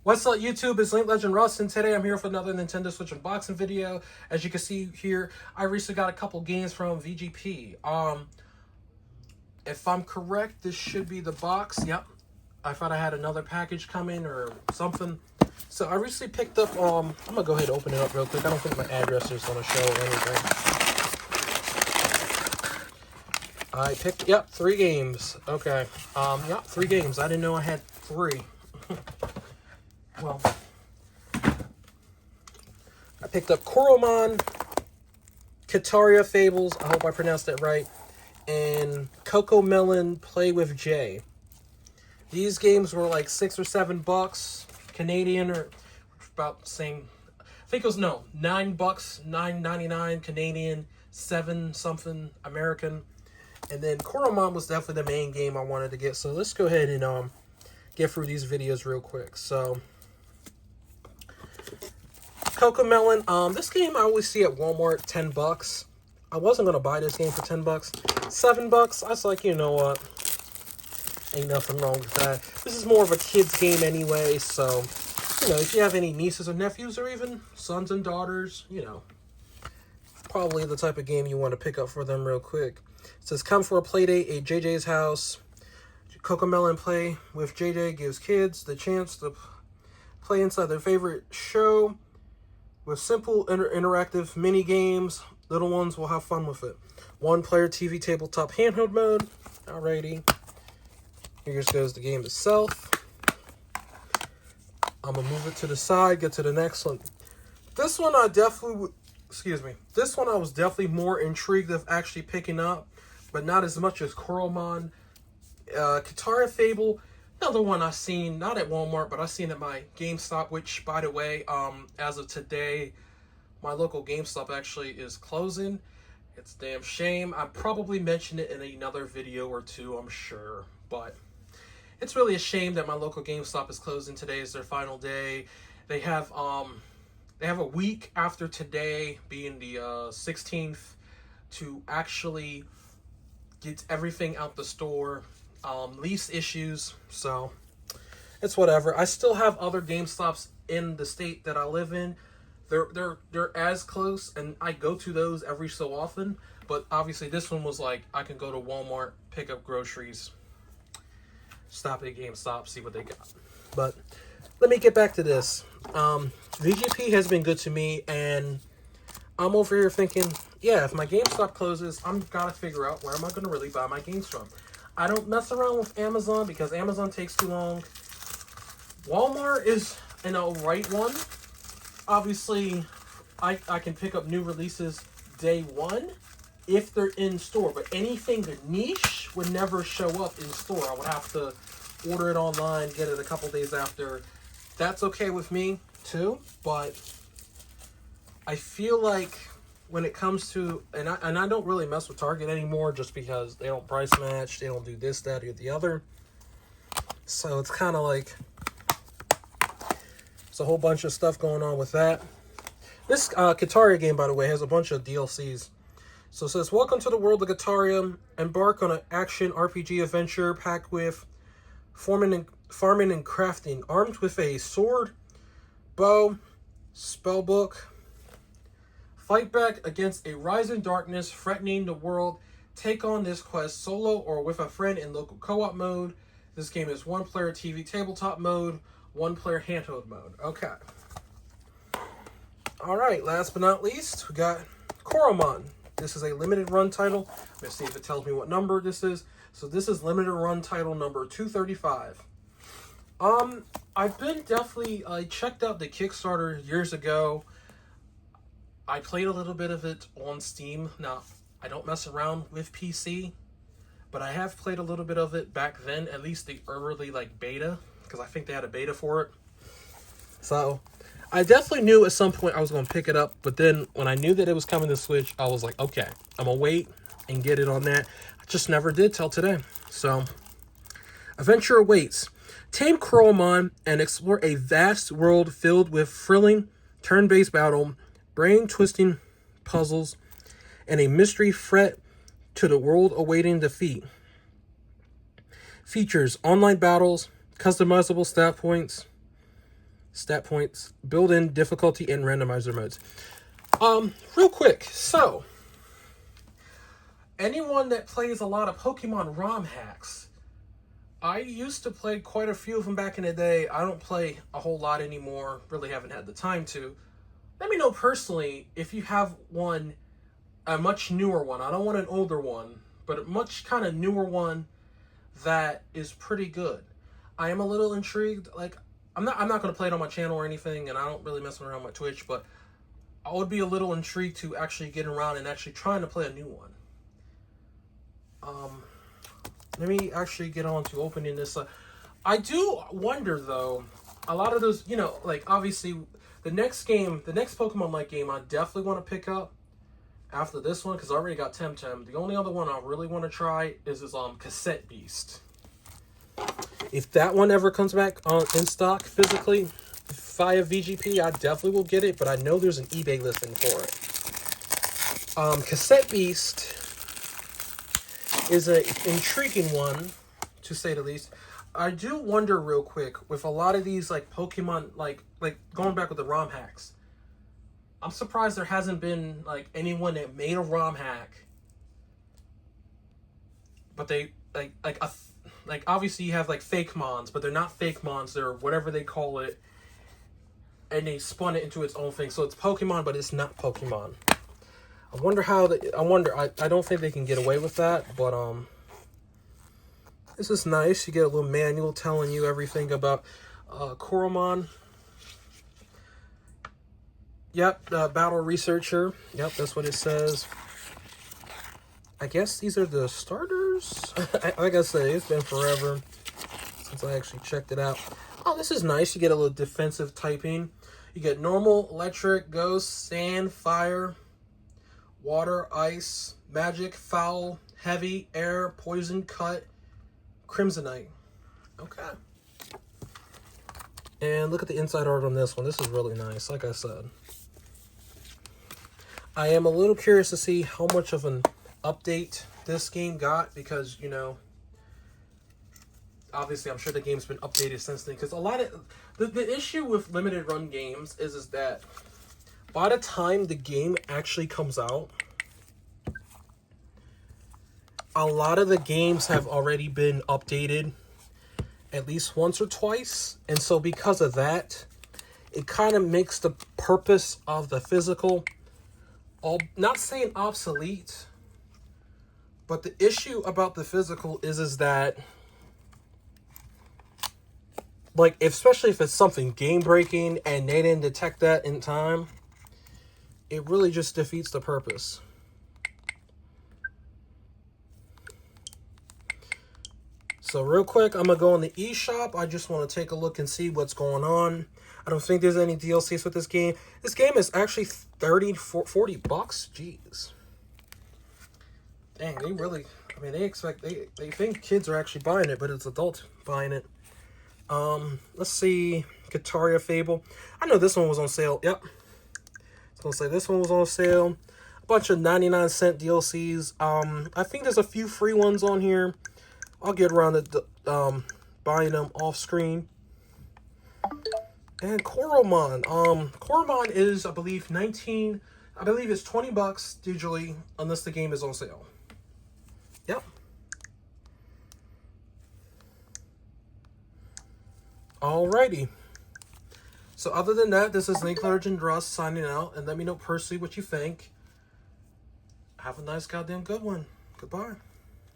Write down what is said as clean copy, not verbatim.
What's up, YouTube? It's Link Legend Russ, and today I'm here for another Nintendo Switch unboxing video. As you can see here, I recently got a couple games from VGP. If I'm correct, this should be the box. Yep. I thought I had another package coming or something. So I recently picked up, I'm gonna go ahead and open it up real quick. I don't think my address is gonna show or anything. I picked, yep, 3 games. Okay. Yep, 3 games. I didn't know I had 3. Well, I picked up Coromon, Kataria Fables, I hope I pronounced that right, and Coco Melon Play with J. These games were like $6 or $7 Canadian, or about the same. I think it was, no, $9, $9.99 Canadian, 7 something American. And then Coromon was definitely the main game I wanted to get. So let's go ahead and get through these videos real quick. So Coco Melon, this game I always see at Walmart, $10. I wasn't gonna buy this game for $10. $7, I was like, you know what? Ain't nothing wrong with that. This is more of a kid's game anyway, so you know, if you have any nieces or nephews or even sons and daughters, you know, probably the type of game you want to pick up for them real quick. It says, come for a play date at JJ's house. Coco Melon Play with JJ gives kids the chance to play inside their favorite show with simple interactive mini games. Little ones will have fun with it. 1-player TV tabletop handheld mode. Alrighty. Here goes the game itself. I'm gonna move it to the side, get to the next one. This one I definitely would, this one I was definitely more intrigued of actually picking up, but not as much as Coromon. Kataria Fable, another one I've seen, not at Walmart, but I've seen at my GameStop, which, by the way, as of today, my local GameStop actually is closing. It's a damn shame. I probably mentioned it in another video or two, I'm sure, but it's really a shame that my local GameStop is closing. Today is their final day. They have a week after today, being the 16th, to actually get everything out the store. Lease issues, so it's whatever. I still have other GameStops in the state that I live in. They're as close, and I go to those every so often. But obviously, this one was like I can go to Walmart, pick up groceries, stop at GameStop, see what they got. But let me get back to this. VGP has been good to me, and I'm over here thinking, yeah, if my GameStop closes, I'm gotta figure out where am I gonna really buy my games from. I don't mess around with Amazon because Amazon takes too long. Walmart is an alright one. Obviously, I can pick up new releases day one if they're in store. But anything that niche would never show up in store. I would have to order it online, get it a couple days after. That's okay with me too. But I feel like when it comes to, and I don't really mess with Target anymore just because they don't price match, they don't do this, that, or the other. So it's kind of like, there's a whole bunch of stuff going on with that. This Kataria game, by the way, has a bunch of DLCs. So it says, welcome to the world of Kataria. Embark on an action RPG adventure packed with farming and crafting. Armed with a sword, bow, spellbook. Fight back against a rising darkness threatening the world. Take on this quest solo or with a friend in local co-op mode. This game is 1-player TV tabletop mode, 1-player handheld mode. Okay. Alright, last but not least, we got Coromon. This is a limited run title. Let's see if it tells me what number this is. So this is limited run title number 235. I've been definitely, I checked out the Kickstarter years ago. I played a little bit of it on Steam. Now, I don't mess around with PC, but I have played a little bit of it back then, at least the early beta, because I think they had a beta for it. So I definitely knew at some point I was going to pick it up, but then when I knew that it was coming to Switch, I was like, okay, I'm going to wait and get it on that. I just never did till today. So adventure awaits. Tame Coromon and explore a vast world filled with thrilling turn-based battle, brain-twisting puzzles, and a mystery threat to the world awaiting defeat. Features online battles, customizable stat points, stat points, built-in difficulty, and randomizer modes. Real quick, so anyone that plays a lot of Pokemon ROM hacks, I used to play quite a few of them back in the day. I don't play a whole lot anymore. Really haven't had the time to. Let me know personally if you have one, a much newer one. I don't want an older one, but a much kind of newer one that is pretty good. I am a little intrigued. Like, I'm not going to play it on my channel or anything, and I don't really mess around with Twitch, but I would be a little intrigued to actually get around and actually trying to play a new one. Let me actually get on to opening this up. I do wonder, though, a lot of those, you know, like, obviously, the next Pokemon-like game I definitely want to pick up after this one, because I already got Temtem. The only other one I really want to try is this Cassette Beast. If that one ever comes back in stock physically via VGP, I definitely will get it, but I know there's an eBay listing for it. Cassette Beast is an intriguing one, to say the least. I do wonder real quick, with a lot of these like Pokemon, like going back with the ROM hacks, I'm surprised there hasn't been like anyone that made a ROM hack, but they like obviously you have like fake mons, but they're not fake mons, they're whatever they call it, and they spun it into its own thing. So it's Pokemon, but it's not Pokemon. I wonder how I don't think they can get away with that, but this is nice. You get a little manual telling you everything about Coromon. Yep, battle researcher. Yep, that's what it says. I guess these are the starters. Like I said, it's been forever since I actually checked it out. Oh, this is nice. You get a little defensive typing. You get normal, electric, ghost, sand, fire, water, ice, magic, foul, heavy, air, poison, cut, crimsonite. Okay. And look at the inside art on this one. This is really nice, like I said. I am a little curious to see how much of an update this game got, because, you know, obviously I'm sure the game's been updated since then, because a lot of the issue with limited run games is that by the time the game actually comes out, a lot of the games have already been updated at least once or twice, and so because of that, it kind of makes the purpose of the physical, not saying obsolete, but the issue about the physical is that, like, especially if it's something game breaking and they didn't detect that in time, it really just defeats the purpose. So real quick, I'm going to go on the eShop. I just want to take a look and see what's going on. I don't think there's any DLCs with this game. This game is actually 30 to 40 bucks. Jeez. Dang, they really, I mean, they think kids are actually buying it, but it's adults buying it. Let's see, Guitaria Fable. I know this one was on sale. Yep. I was going to say this one was on sale. A bunch of 99-cent DLCs. I think there's a few free ones on here. I'll get around to buying them off screen. And Coromon. Coromon is, I believe, it's 20 bucks digitally, unless the game is on sale. Yep. Alrighty. So other than that, this is Link Legend Russ signing out, and let me know personally what you think. Have a nice goddamn good one. Goodbye.